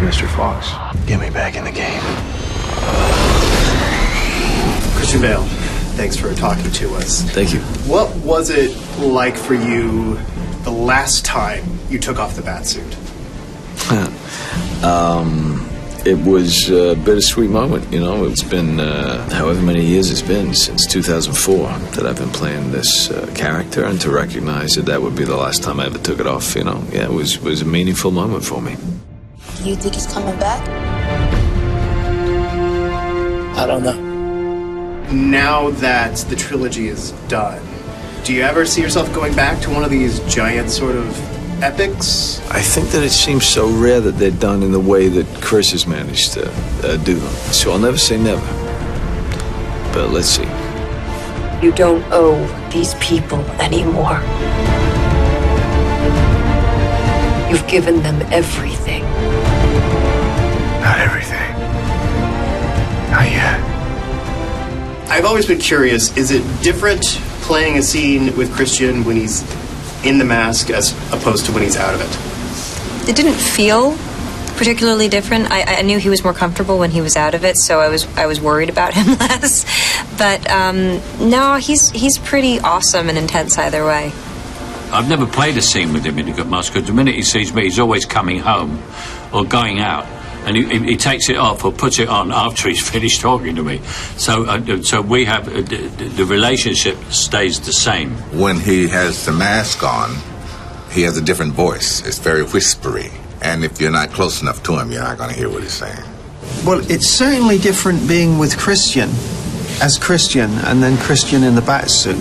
Mr. Fox. Get me back in the game. Christian Bale, thanks for talking to us. Thank you. What was it like for you the last time you took off the batsuit? It was a bittersweet moment, you know. It's been however many years it's been, since 2004, that I've been playing this character, and to recognize that that would be the last time I ever took it off, you know, yeah, it was a meaningful moment for me. You think he's coming back? I don't know. Now that the trilogy is done, do you ever see yourself going back to one of these giant sort of epics? I think that it seems so rare that they're done in the way that Chris has managed to do them. So I'll never say never. But let's see. You don't owe these people anymore. You've given them everything. Not everything. Not yet. I've always been curious, is it different playing a scene with Christian when he's in the mask as opposed to when he's out of it? It didn't feel particularly different. I knew he was more comfortable when he was out of it, so I was worried about him less. But no, he's pretty awesome and intense either way. I've never played a scene with him in a good mask, because the minute he sees me, he's always coming home or going out. And he takes it off or puts it on after he's finished talking to me. So we have, the relationship stays the same. When he has the mask on, he has a different voice. It's very whispery. And if you're not close enough to him, you're not going to hear what he's saying. Well, it's certainly different being with Christian, as Christian, and then Christian in the batsuit.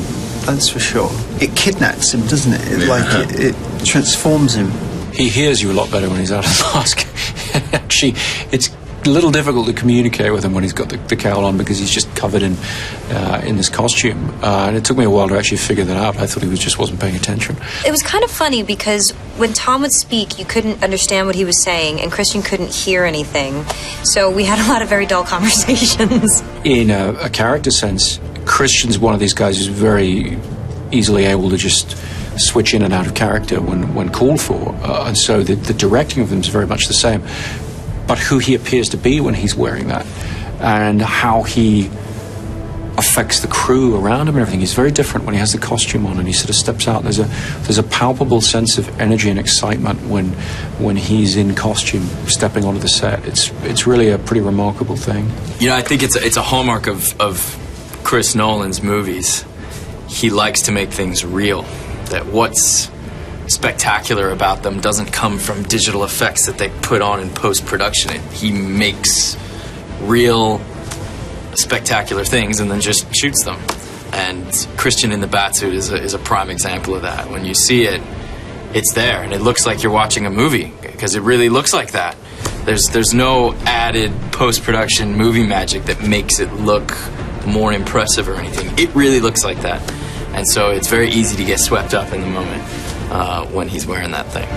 That's for sure. It kidnaps him, doesn't it? It transforms him. He hears you a lot better when he's out of the mask. Actually, it's a little difficult to communicate with him when he's got the cowl on, because he's just covered in this costume. And it took me a while to actually figure that out. I thought he just wasn't paying attention. It was kind of funny because when Tom would speak, you couldn't understand what he was saying, and Christian couldn't hear anything. So we had a lot of very dull conversations. In a character sense, Christian's one of these guys who's very easily able to just switch in and out of character when called for. And so the directing of him is very much the same. But who he appears to be when he's wearing that, and how he affects the crew around him and everything, is very different when he has the costume on and he sort of steps out. There's a palpable sense of energy and excitement when he's in costume stepping onto the set. It's really a pretty remarkable thing. You know, I think it's a hallmark of Chris Nolan's movies. He likes to make things real. That what's spectacular about them doesn't come from digital effects that they put on in post-production. He makes real spectacular things and then just shoots them. And Christian in the Batsuit is a prime example of that. When you see it, it's there, and it looks like you're watching a movie, because it really looks like that. There's no added post-production movie magic that makes it look more impressive or anything. It really looks like that. And so it's very easy to get swept up in the moment when he's wearing that thing.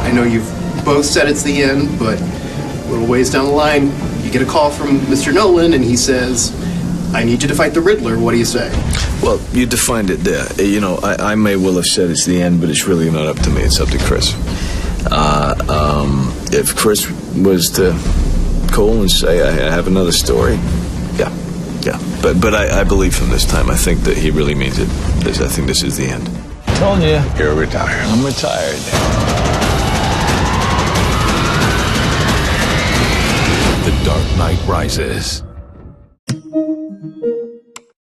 I know you've both said it's the end, but a little ways down the line, you get a call from Mr. Nolan, and he says, I need you to fight the Riddler. What do you say? Well, you defined it there. You know, I may well have said it's the end, but it's really not up to me. It's up to Chris. If Chris was to call and say, I have another story, yeah. But I believe him this time. I think that he really means it. I think this is the end. Told you. You're retired. I'm retired. The Dark Knight Rises.